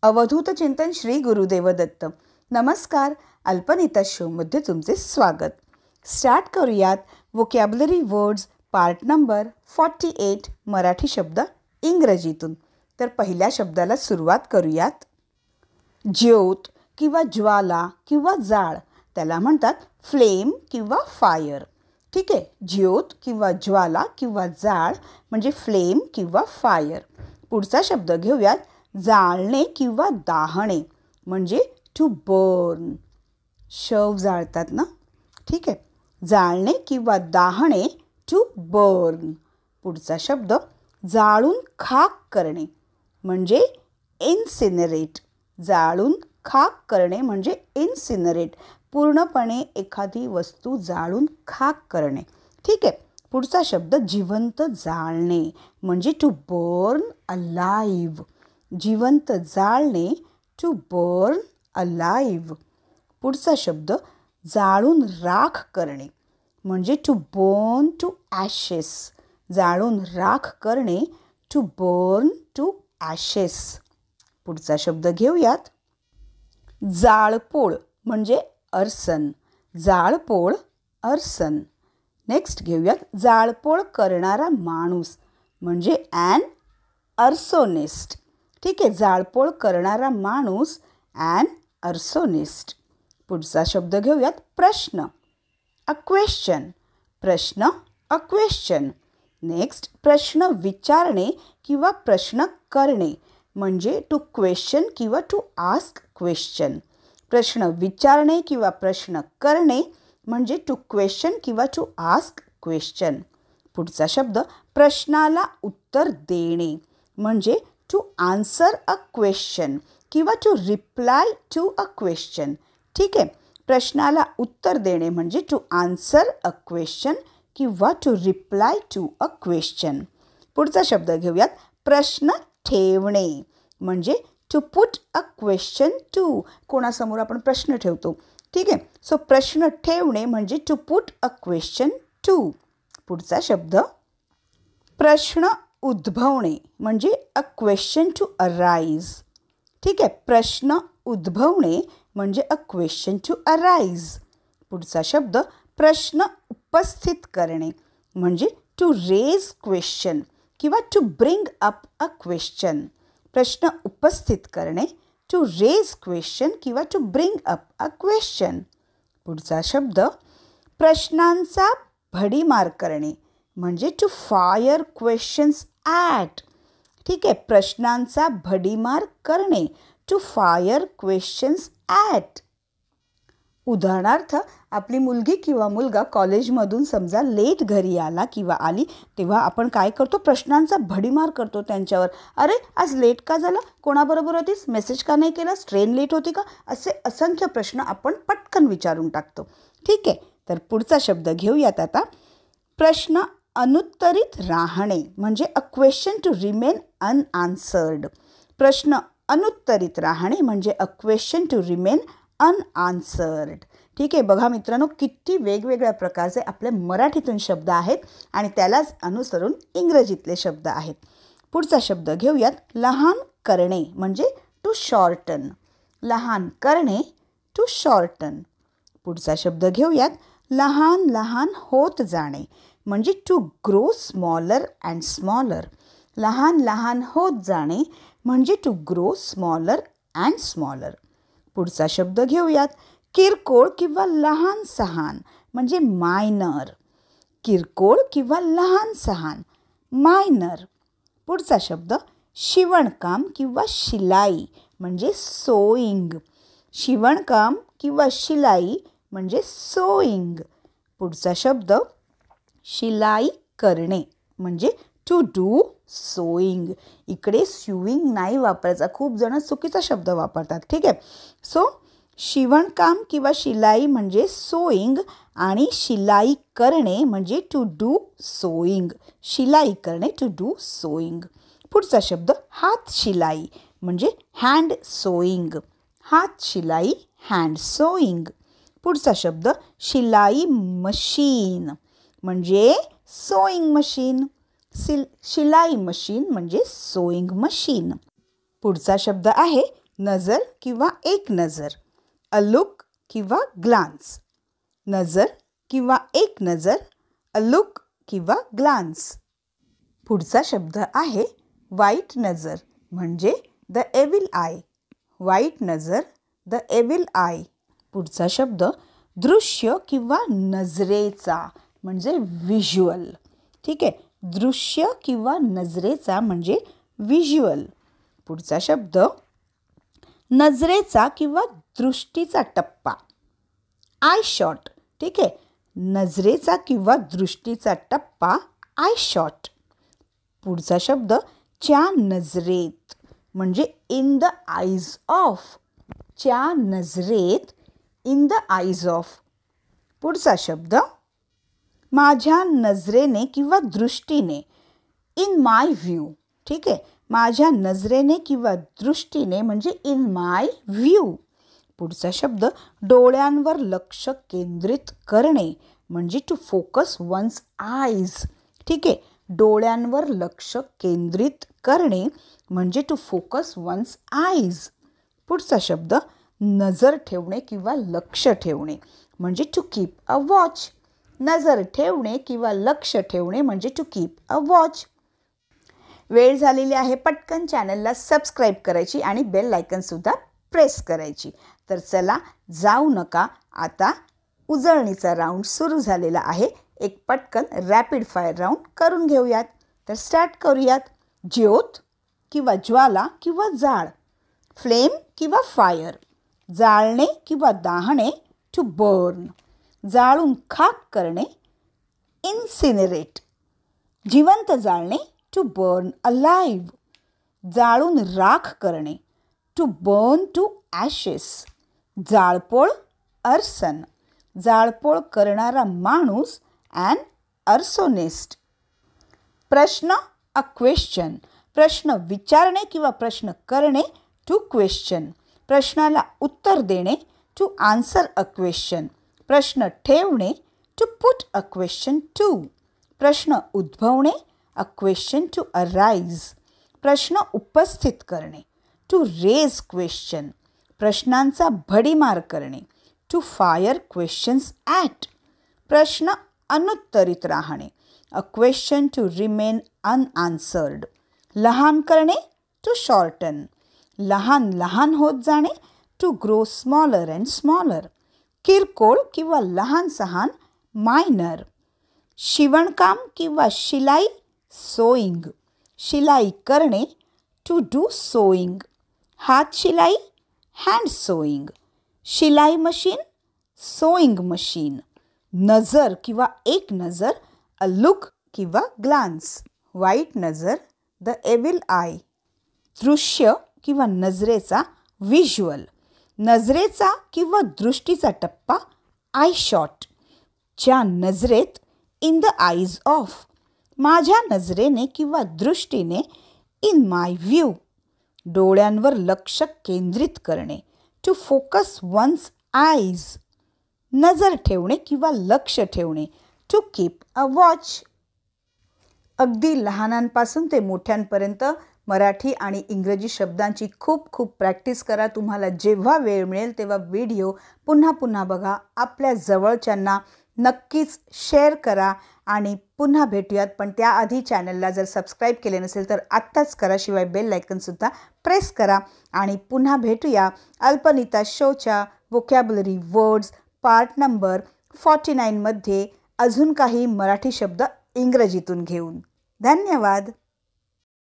अवधूत चिंतन श्री गुरुदेव दत्त. नमस्कार. अल्पनीता शोमध्ये तुमचे स्वागत. स्टार्ट करूयात vocabulary words part number 48 Marathi शब्द इंग्रजीतून. तर पहिल्या शब्दाला सुरुवात करूयात. ज्योत किंवा ज्वाला किंवा जाळ, त्याला म्हणतात फ्लेम किंवा फायर. ठीक आहे. ज्योत किंवा ज्वाला किंवा जाळ म्हणजे फ्लेम किंवा फायर. पुढचा शब्द घेऊयात. जाळणे किंवा दाहणे म्हणजे टू बर्न. शव जाळतात ना. ठीक आहे. जाळणे किंवा दाहणे टू बर्न. पुढचा शब्द जाळून खाक करणे म्हणजे इन्सिनरेट. जाळून खाक करणे म्हणजे इन्सिनरेट. पूर्णपणे एखादी वस्तू जाळून खाक करणे. ठीक आहे. पुढचा शब्द जिवंत जाळणे म्हणजे टू बर्न अलाइव्ह. जिवंत जाळणे टू बर्न अलाइव्ह. पुढचा शब्द जाळून राख करणे म्हणजे टू बर्न टू ॲशेस. जाळून राख करणे टू बर्न टू ॲशेस. पुढचा शब्द घेऊयात. जाळपोळ म्हणजे अर्सन. जाळपोळ अर्सन. नेक्स्ट घेऊयात. जाळपोळ करणारा माणूस म्हणजे ॲन अर्सोनिस्ट. ठीक आहे. जाळपोळ करणारा माणूस ॲन अर्सोनिस्ट. पुढचा शब्द घेऊयात. प्रश्न अ क्वेश्चन. प्रश्न अ क्वेश्चन. नेक्स्ट प्रश्न विचारणे किंवा प्रश्न करणे म्हणजे टू क्वेश्चन किंवा टू आस्क क्वेश्चन. प्रश्न विचारणे किंवा प्रश्न करणे म्हणजे टू क्वेश्चन किंवा टू आस्क क्वेश्चन. पुढचा शब्द प्रश्नाला उत्तर देणे म्हणजे टू आन्सर अ क्वेश्चन किंवा to reply to a question. ठीक आहे. प्रश्नाला उत्तर देणे म्हणजे टू आन्सर अ क्वेश्चन किंवा to reply to a question. पुढचा शब्द घेऊयात. प्रश्न ठेवणे म्हणजे to put a question to. कोणासमोर आपण प्रश्न ठेवतो. ठीक आहे. सो प्रश्न ठेवणे म्हणजे to put a question to. पुढचा शब्द प्रश्न उद्भवणे म्हणजे अ क्वेश्चन टू अराइज. ठीक आहे. प्रश्न उद्भवणे म्हणजे अ क्वेश्चन टू अराइज. पुढचा शब्द प्रश्न उपस्थित करणे म्हणजे टू रेज क्वेश्चन किंवा to bring up a question. प्रश्न उपस्थित करणे टू रेज क्वेश्चन किंवा to bring up a question. पुढचा शब्द प्रश्नांचा भडीमार करणे म्हणजे टू फायर क्वेश्चन्स ॲट. ठीक आहे. प्रश्नांचा भडीमार करणे टू फायर क्वेश्चन्स ॲट. उदाहरणार्थ आपली मुलगी किंवा मुलगा कॉलेजमधून समजा लेट घरी आला किंवा आली, तेव्हा आपण काय करतो? प्रश्नांचा भडीमार करतो त्यांच्यावर. अरे आज लेट का झाला? कोणाबरोबर होतीस? मेसेज का नाही केलास? ट्रेन लेट होती का? असे असंख्य प्रश्न आपण पटकन विचारून टाकतो. ठीक आहे. तर पुढचा शब्द घेऊयात आता. प्रश्न अनुत्तरित राहणे म्हणजे a question to remain unanswered. प्रश्न अनुत्तरित राहणे म्हणजे a question to remain unanswered. ठीक आहे. बघा मित्रांनो, किती वेगवेगळ्या प्रकारचे आपले मराठीतून शब्द आहेत आणि त्यालाच अनुसरून इंग्रजीतले शब्द आहेत. पुढचा शब्द घेऊयात. लहान करणे म्हणजे टू शॉर्टन. लहान करणे टू शॉर्टन. पुढचा शब्द घेऊयात. लहान लहान होत जाणे म्हणजे to grow smaller and smaller. लहान लहान होत जाणे म्हणजे to grow smaller and smaller. पुढचा शब्द घेऊयात. किरकोळ किंवा लहान सहान म्हणजे मायनर. किरकोळ किंवा लहान सहान मायनर. पुढचा शब्द शिवणकाम किंवा शिलाई म्हणजे सोईंग. शिवणकाम किंवा शिलाई म्हणजे सोईंग. पुढचा शब्द शिलाई करणे म्हणजे टू डू सोईंग. इकडे स्यूइंग नाही वापरायचा. खूप जण चुकीचा शब्द वापरतात. ठीक आहे. सो शिवणकाम किंवा शिलाई म्हणजे सोईंग आणि शिलाई करणे म्हणजे टू डू सोईंग. शिलाई करणे टू डू सोईंग. पुढचा शब्द हात शिलाई म्हणजे हँड सोईंग. हात शिलाई हँड सोईंग. पुढचा शब्द शिलाई मशीन म्हणजे सोईंग मशीन. शिलाई मशीन म्हणजे सोईंग मशीन. पुढचा शब्द आहे नजर किंवा एक नजर, अ लुक किंवा ग्लान्स. नजर किंवा एक नजर, अ लुक किंवा ग्लान्स. पुढचा शब्द आहे वाईट नजर म्हणजे द एविल आय. वाईट नजर, द एविल आय. पुढचा शब्द दृश्य किंवा नजरेचा म्हणजे व्हिज्युअल. ठीक आहे, दृश्य किंवा नजरेचा म्हणजे व्हिज्युअल. पुढचा शब्द नजरेचा किंवा दृष्टीचा टप्पा, आय शॉट. ठीक आहे, नजरेचा किंवा दृष्टीचा टप्पा, आय शॉट. पुढचा शब्द च्या नजरेत म्हणजे इन द आईज ऑफ. च्या नजरेत, इन द आईज ऑफ. पुढचा शब्द माझ्या नजरेने किंवा दृष्टीने, इन माय व्ह्यू. ठीक आहे, माझ्या नजरेने किंवा दृष्टीने म्हणजे इन माय व्ह्यू. पुढचा शब्द डोळ्यांवर लक्ष केंद्रित करणे म्हणजे टू फोकस वन्स आईज. ठीक आहे, डोळ्यांवर लक्ष केंद्रित करणे म्हणजे टू फोकस वन्स आईज. पुढचा शब्द नजर ठेवणे किंवा लक्ष ठेवणे म्हणजे टू कीप अ वॉच. नजर ठेवणे किंवा लक्ष ठेवणे म्हणजे टू कीप अ वॉच. वेळ झालेली आहे, पटकन चॅनलला सबस्क्राईब करायची आणि बेल आयकनसुद्धा प्रेस करायची. तर चला जाऊ नका, आता उजळणीचा राऊंड सुरू झालेला आहे. एक पटकन रॅपिड फायर राऊंड करून घेऊयात. तर स्टार्ट करूयात. ज्योत किंवा ज्वाला किंवा जाळ, फ्लेम किंवा फायर, जाळणे किंवा दाहणे टू बर्न, जाळून खाक करणे इन्सिनरेट, जिवंत जाळणे टू बर्न अलाइव्ह, जाळून राख करणे टू बर्न टू ॲशेस, जाळपोळ अर्सन, जाळपोळ करणारा माणूस ॲन अर्सोनिस्ट. प्रश्न अ क्वेश्चन, प्रश्न विचारणे किंवा प्रश्न करणे टू क्वेश्चन, प्रश्नाला उत्तर देणे टू आन्सर अ क्वेश्चन, प्रश्न ठेवणे to put a question to, प्रश्न उद्भवणे अ क्वेश्चन टू अराइज, प्रश्न उपस्थित करणे टू रेज क्वेश्चन, प्रश्नांचा भडीमार करणे टू फायर क्वेश्चन्स ॲट, प्रश्न अनुत्तरित राहणे a question to remain unanswered, लहान करणे टू शॉर्टन, लहान लहान होत जाणे to grow smaller and smaller, किरकोळ किंवा लहान सहान मायनर, शिवणकाम किंवा शिलाई सोईंग, शिलाई करणे टू डू सोईंग, हात शिलाई हँड सोईंग, शिलाई मशीन सोईंग मशीन, नजर किंवा एक नजर अ लुक किंवा ग्लान्स, वाईट नजर द एविल आय, दृश्य किंवा नजरेचा व्हिज्युअल, नजरेचा किंवा दृष्टीचा टप्पा आय शॉट, च्या नजरेत इन द आईज ऑफ, माझ्या नजरेने किंवा दृष्टीने इन माय व्ह्यू, डोळ्यांवर लक्ष केंद्रित करणे टू फोकस वन्स आईज, नजर ठेवणे किंवा लक्ष ठेवणे टू कीप अ वॉच. अगदी लहानांपासून ते मोठ्यांपर्यंत मराठी आणि इंग्रजी शब्दांची खूप खूप प्रॅक्टिस करा. तुम्हाला जेव्हा वेळ मिळेल तेव्हा व्हिडिओ पुन्हा पुन्हा बघा. आपल्या जवळच्यांना नक्कीच शेअर करा आणि पुन्हा भेटूयात. पण त्याआधी चॅनलला जर सबस्क्राईब केले नसेल तर आत्ताच करा, शिवाय बेल आयकनसुद्धा प्रेस करा. आणि पुन्हा भेटूया अल्पनीता शोच्या वोकॅब्युलरी वर्ड्स पार्ट नंबर 49 मध्ये अजून काही मराठी शब्द इंग्रजीतून घेऊन. धन्यवाद.